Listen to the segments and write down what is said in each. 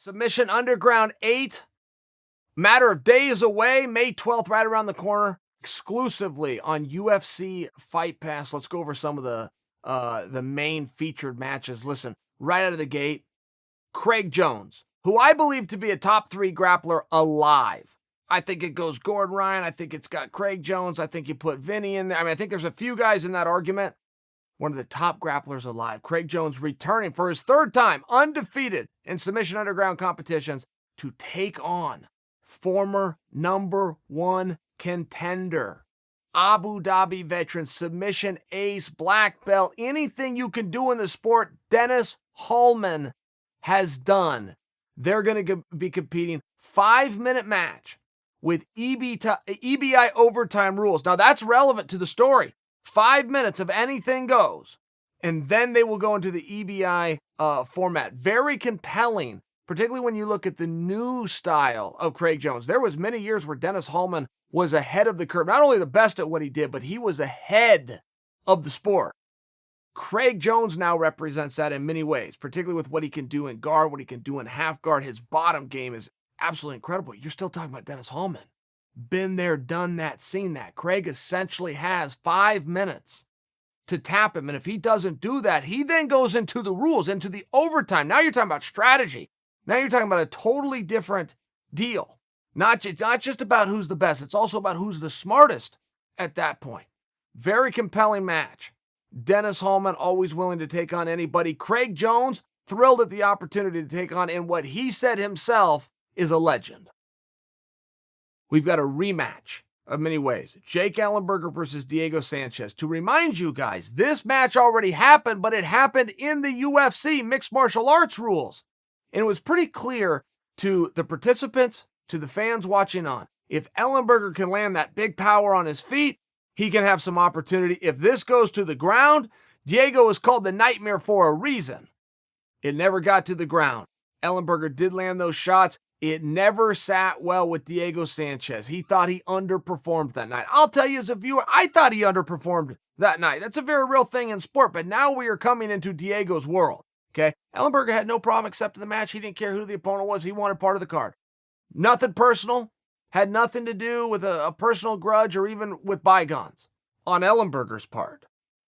Submission Underground 8. Matter of days away. May 12th, right around the corner. Exclusively on UFC Fight Pass. Let's go over some of the main featured matches. Listen, right out of the gate, Craig Jones, who I believe to be a top 3 grappler alive. I think it goes Gordon Ryan. I think it's got Craig Jones. I think you put Vinny in there. I think there's a few guys in that argument. One of the top grapplers alive. Craig Jones returning for his 3rd time, undefeated in Submission Underground competitions, to take on former number 1 contender, Abu Dhabi veteran, submission ace, black belt, anything you can do in the sport, Dennis Hallman has done. They're going to be competing 5-minute match with EBI overtime rules. Now that's relevant to the story. 5 minutes of anything goes. And then they will go into the EBI format. Very compelling, particularly when you look at the new style of Craig Jones. There was many years where Dennis Hallman was ahead of the curve. Not only the best at what he did, but he was ahead of the sport. Craig Jones now represents that in many ways, particularly with what he can do in guard, what he can do in half guard. His bottom game is absolutely incredible. You're still talking about Dennis Hallman. Been there, done that, seen that. Craig essentially has 5 minutes to tap him. And if he doesn't do that, he then goes into the rules, into the overtime. Now you're talking about strategy. Now you're talking about a totally different deal. Not just about who's the best. It's also about who's the smartest at that point. Very compelling match. Dennis Hallman always willing to take on anybody. Craig Jones thrilled at the opportunity to take on, in what he said himself, is a legend. We've got a rematch of many ways. Jake Ellenberger versus Diego Sanchez. To remind you guys, this match already happened, but it happened in the UFC mixed martial arts rules. And it was pretty clear to the participants, to the fans watching on, if Ellenberger can land that big power on his feet, he can have some opportunity. If this goes to the ground, Diego is called the Nightmare for a reason. It never got to the ground. Ellenberger did land those shots. It never sat well with Diego Sanchez. He thought he underperformed that night. I'll tell you as a viewer, I thought he underperformed that night. That's a very real thing in sport, but now we are coming into Diego's world, okay? Ellenberger had no problem accepting the match. He didn't care who the opponent was. He wanted part of the card. Nothing personal. Had nothing to do with a personal grudge or even with bygones on Ellenberger's part.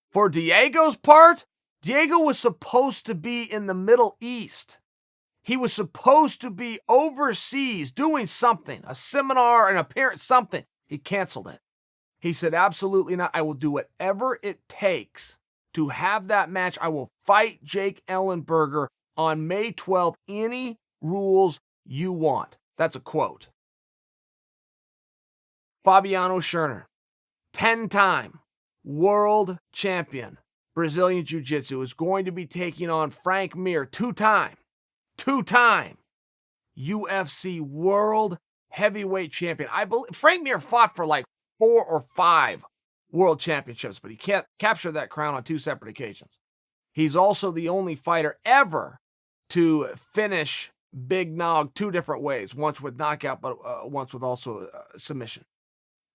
For Diego's part, Diego was supposed to be in the Middle East. He was supposed to be overseas doing something, a seminar, an appearance, something. He canceled it. He said, absolutely not. I will do whatever it takes to have that match. I will fight Jake Ellenberger on May 12th. Any rules you want. That's a quote. Fabiano Scherner, 10-time world champion, Brazilian Jiu-Jitsu, is going to be taking on Frank Mir, two-time UFC world heavyweight champion. I believe Frank Mir fought for like 4 or 5 world championships, but he can't capture that crown on 2 separate occasions. He's also the only fighter ever to finish Big Nog 2 different ways, once with knockout, but once with also submission.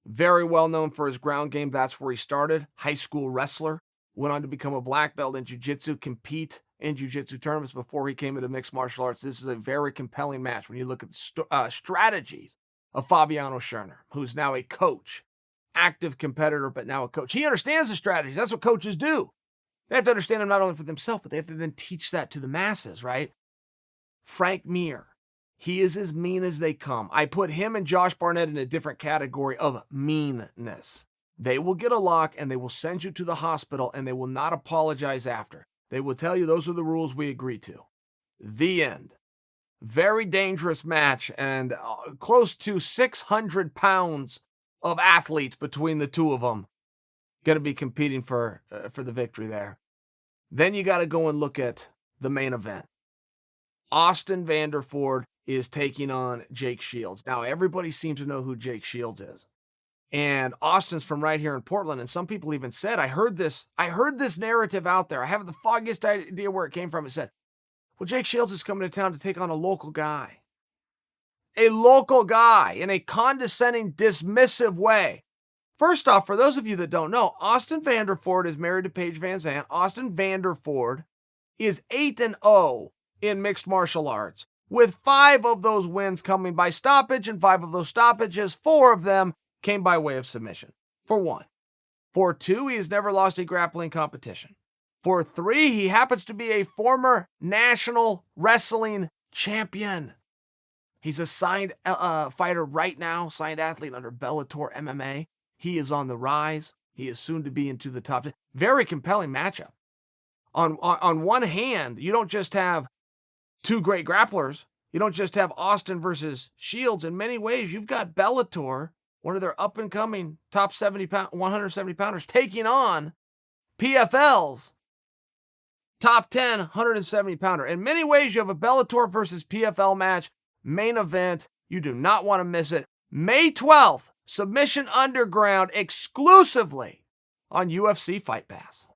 Very well known for his ground game. That's where he started. High school wrestler. Went on to become a black belt in jiu-jitsu, compete in jiu-jitsu tournaments before he came into mixed martial arts. This is a very compelling match when you look at the strategies of Fabiano Scherner, who's now a coach, active competitor, but now a coach. He understands the strategies. That's what coaches do. They have to understand them not only for themselves, but they have to then teach that to the masses, right? Frank Mir. He is as mean as they come. I put him and Josh Barnett in a different category of meanness. They will get a lock and they will send you to the hospital and they will not apologize after. They will tell you those are the rules we agreed to. The end. Very dangerous match and close to 600 pounds of athletes between the two of them. Going to be competing for the victory there. Then you got to go and look at the main event. Austin Vanderford is taking on Jake Shields. Now, everybody seems to know who Jake Shields is. And Austin's from right here in Portland. And some people even said, I heard this narrative out there. I haven't the foggiest idea where it came from. It said, well, Jake Shields is coming to town to take on a local guy. A local guy in a condescending, dismissive way. First off, for those of you that don't know, Austin Vanderford is married to Paige VanZant. Austin Vanderford is 8-0 in mixed martial arts. with 5 of those wins coming by stoppage, and 5 of those stoppages, 4 of them came by way of submission. For 1. For 2, he has never lost a grappling competition. For 3, he happens to be a former national wrestling champion. He's a signed fighter right now, signed athlete under Bellator MMA. He is on the rise. He is soon to be into the top 10. Very compelling matchup. On one hand, you don't just have 2 great grapplers. You don't just have Austin versus Shields. In many ways, you've got Bellator, one of their up-and-coming top 170 pounders, taking on PFL's top 10 170 pounder. In many ways, you have a Bellator versus PFL match, main event. You do not want to miss it. May 12th, Submission Underground exclusively on UFC Fight Pass.